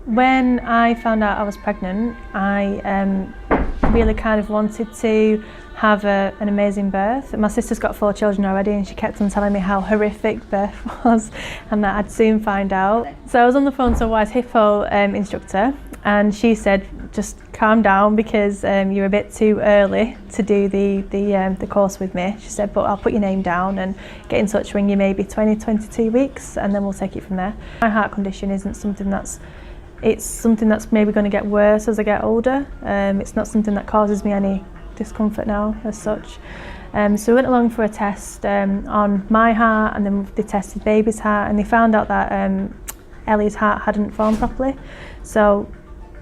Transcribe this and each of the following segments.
When I found out I was pregnant, I really kind of wanted to have an amazing birth. My sister's got 4 children already, and she kept on telling me how horrific birth was and that I'd soon find out. So I was on the phone to a Wise Hippo instructor, and she said, just calm down, because you're a bit too early to do the course with me. She said, but I'll put your name down and get in touch when you're maybe 22 weeks, and then we'll take it from there. My heart condition isn't something that's maybe going to get worse as I get older. It's not something that causes me any discomfort now as such. So we went along for a test on my heart, and then they tested baby's heart, and they found out that Ellie's heart hadn't formed properly. So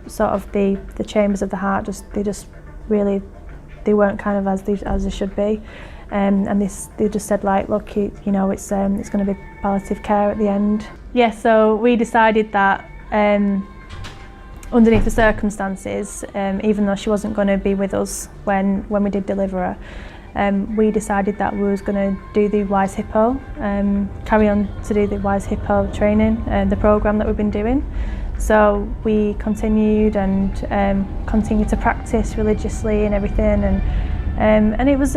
sort of the chambers of the heart they weren't kind of as they should be. And they just said, like, look, it's going to be palliative care at the end. Yeah, so we decided that underneath the circumstances, even though she wasn't going to be with us when we did deliver her, we decided that we was going to do the Wise Hippo, carry on to do the Wise Hippo training, the programme that we've been doing. So we continued and continued to practice religiously and everything, and it was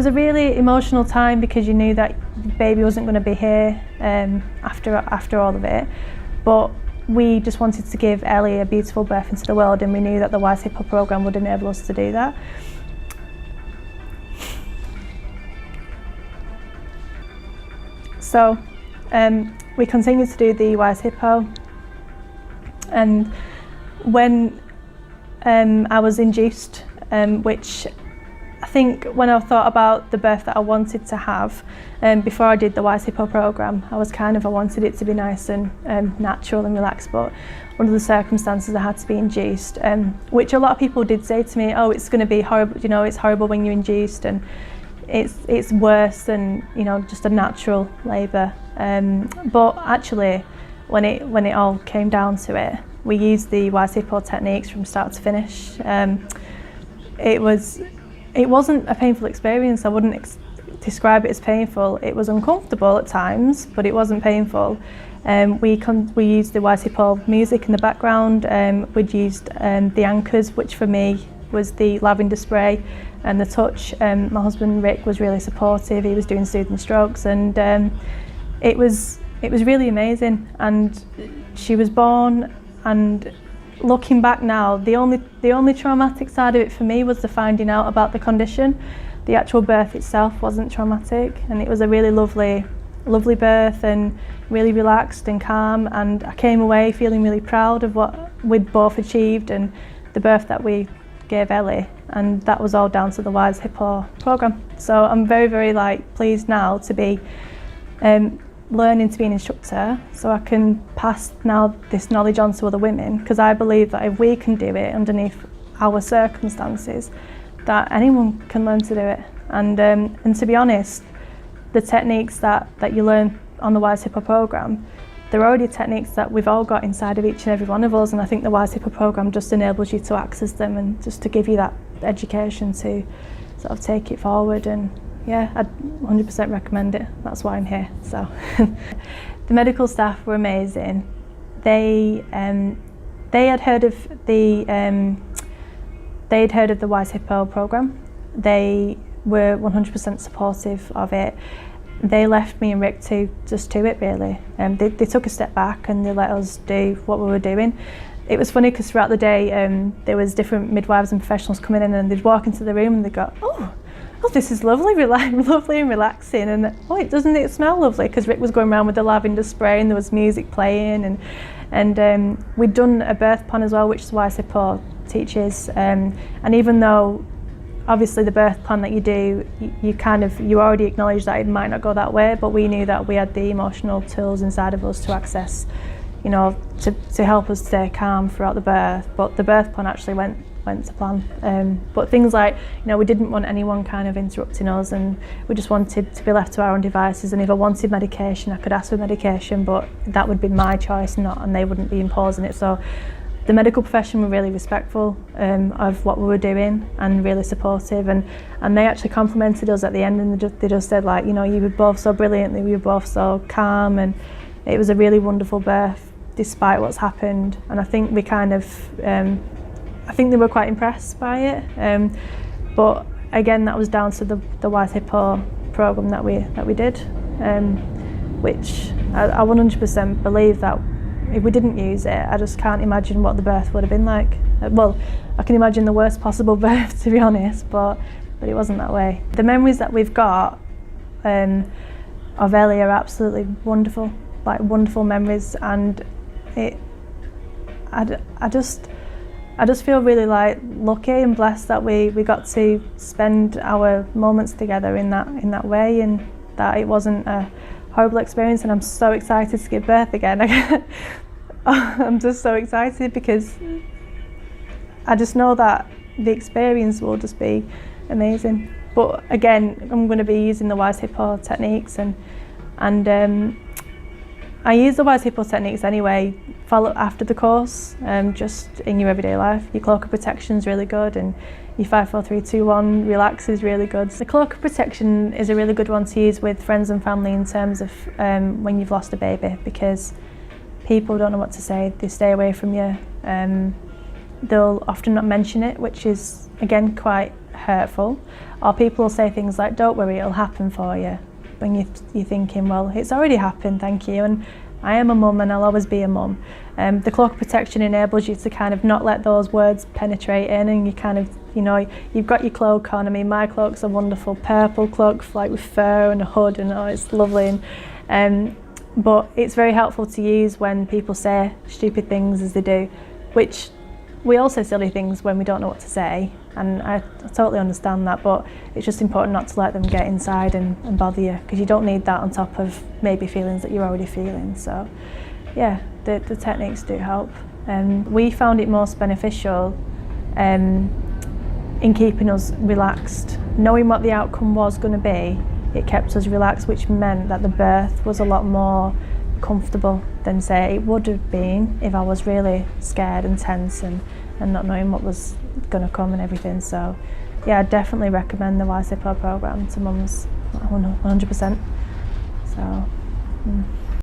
a really emotional time, because you knew that the baby wasn't going to be here after all of it, but we just wanted to give Ellie a beautiful birth into the world, and we knew that the Wise Hippo programme would enable us to do that. So we continued to do the Wise Hippo, and when I was induced, which I think when I thought about the birth that I wanted to have, before I did the Wise Hippo programme, I wanted it to be nice and natural and relaxed, but under the circumstances I had to be induced, which a lot of people did say to me, oh, it's going to be horrible, it's horrible when you're induced, and it's worse than just a natural labour. But actually, when it all came down to it, we used the Wise Hippo techniques from start to finish. It wasn't a painful experience. I wouldn't describe it as painful. It was uncomfortable at times, but it wasn't painful. We used the Wise Hippo music in the background. We'd used the anchors, which for me was the lavender spray, and the touch. My husband Rick was really supportive. He was doing soothing strokes, and it was really amazing. And she was born, and looking back now, the only traumatic side of it for me was the finding out about the condition. The actual birth itself wasn't traumatic, and it was a really lovely birth, and really relaxed and calm, and I came away feeling really proud of what we'd both achieved and the birth that we gave Ellie, and that was all down to the Wise Hippo programme. So I'm very, very pleased now to be learning to be an instructor, so I can pass now this knowledge on to other women, because I believe that if we can do it underneath our circumstances, that anyone can learn to do it. And to be honest, the techniques that you learn on the Wise Hippo programme, they're already techniques that we've all got inside of each and every one of us, and I think the Wise Hippo programme just enables you to access them and just to give you that education to sort of take it forward. And yeah, I'd 100% recommend it. That's why I'm here. So the medical staff were amazing. They had heard of the Wise Hippo programme. They were 100% supportive of it. They left me and Rick to just do it, really. They took a step back and they let us do what we were doing. It was funny because throughout the day there was different midwives and professionals coming in, and they'd walk into the room and they'd go, oh, this is lovely, lovely and relaxing, and doesn't it smell lovely? Because Rick was going around with the lavender spray and there was music playing, and we'd done a birth plan as well, which is Wise Hippo teaches, and even though obviously the birth plan that you do, you already acknowledge that it might not go that way, but we knew that we had the emotional tools inside of us to access, to help us stay calm throughout the birth. But the birth plan actually went to plan. But things like, we didn't want anyone kind of interrupting us, and we just wanted to be left to our own devices. And if I wanted medication, I could ask for medication, but that would be my choice, and they wouldn't be imposing it. So the medical profession were really respectful of what we were doing and really supportive, and they actually complimented us at the end, and they just said, you were both so brilliant, you were both so calm, and it was a really wonderful birth. despite what's happened, and I think we kind of, I think they were quite impressed by it. But again, that was down to the Wise Hippo program that we did, which I 100% believe that if we didn't use it, I just can't imagine what the birth would have been like. Well, I can imagine the worst possible birth, to be honest, but it wasn't that way. The memories that we've got of Ellie are absolutely wonderful, like wonderful memories, and I just feel really like lucky and blessed that we got to spend our moments together in that way, and that it wasn't a horrible experience. And I'm so excited to give birth again. I'm just so excited because I just know that the experience will just be amazing. But again, I'm going to be using the Wise Hippo techniques, and I use the Wise Hippo techniques anyway, follow after the course, just in your everyday life. Your cloak of protection is really good, and your 5, 4, 3, 2, 1 relax is really good. The cloak of protection is a really good one to use with friends and family in terms of when you've lost a baby, because people don't know what to say, they stay away from you. They'll often not mention it, which is again quite hurtful. Or people will say things like, "Don't worry, it'll happen for you." When you're thinking, well, it's already happened, thank you, and I am a mum and I'll always be a mum. The cloak of protection enables you to kind of not let those words penetrate in, and you kind of, you know, you've got your cloak on. I mean, my cloak's a wonderful purple cloak, like with fur and a hood, and oh, it's lovely. And but it's very helpful to use when people say stupid things as they do, which we all say silly things when we don't know what to say, and I totally understand that, but it's just important not to let them get inside and bother you, because you don't need that on top of maybe feelings that you're already feeling. So yeah, the techniques do help. We found it most beneficial in keeping us relaxed. Knowing what the outcome was going to be, it kept us relaxed, which meant that the birth was a lot more comfortable than say it would have been if I was really scared and tense and not knowing what was going to come and everything. So yeah, I definitely recommend the Wise Hippo program to mums 100%. So